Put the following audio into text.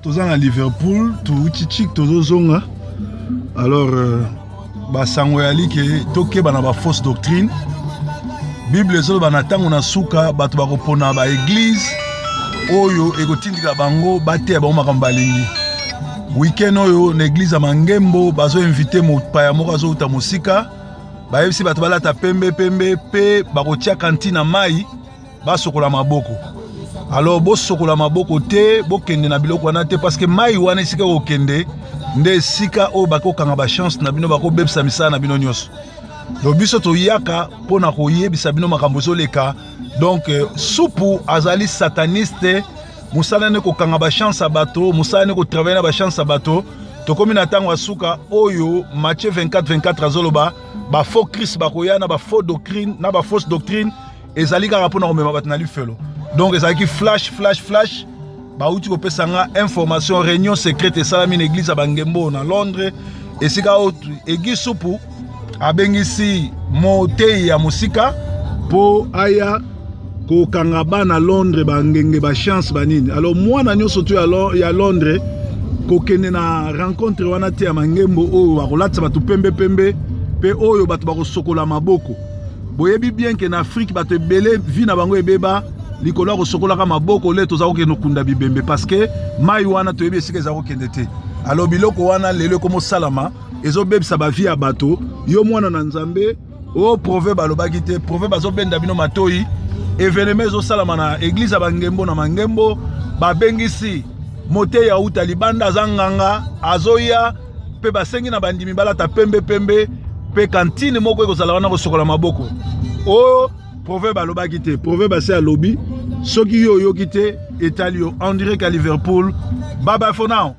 Tous à Liverpool, tout chichik, tout zonga. Alors, basangoyali ke toke bana ba fausse doctrine. Bible zo bana tango na suka bato bakopona ba église oyo ekotindika bango bate ya bango makambo balingi. Weekend oyo na église ya Mangembo bazo inviter mopaya moko azo uta mosika. Bayebisi bato balata pembe pe bakotia kantine mai basokola maboko. Alors bo sokola maboko te bo kende na biloko wana te parce que mai wana sika ko kende nde sika o bako kanga ba chance na bino bako bebisa misala na bino nyos. Donc biso to yaka pona ko yebisa bino makambo zo leka. Donc supu azali sataniste musala ne ko kanga ba chance bato, musala ne ko travailler na ba chance bato. To komi na tango asuka oyo Matthieu 24 azoloba ba faux Christ bakoya na ba faux doctrine na ba fausse doctrine ezali kaka pona ko mema bato na lifelo. Donc ça qui flash ba uti ko pesanga information réunion secrète ça la église à Bangembo na Londres et sika autre église supu abengisi mote ya musika po aya ko kangaba na Londres bangenge ba chance banini. Alors moi na nyoso tu alors ya Londres ko kende na rencontre wana te ya Mangembo o bakolatsa batu pembe pe oyo batu bako sokola maboko. Boyebi bien que na Afrique batu belé vi na bango ebeba likolo ko sokola ka maboko le tozako ke no kunda bibembe parce que mai wana to yebi sike zako kende te. Alors biloko wana lelo komo salama ezo bebisa ba vie ya bato yo mwana na nzambe o proverbe alobaki te proverbe azo benda bino matoi événement ezo salama na église ya Bangembo na Mangembo ba bengisi mote ya uta libanda zanganga azoya pe basengi na bandimi balata pembe pe kantine moko ekozala wana ko sokola maboko o proverbe alobaki te proverbe ase alobi soki yo yoki te etali yo en direct à Liverpool. Bye bye for now.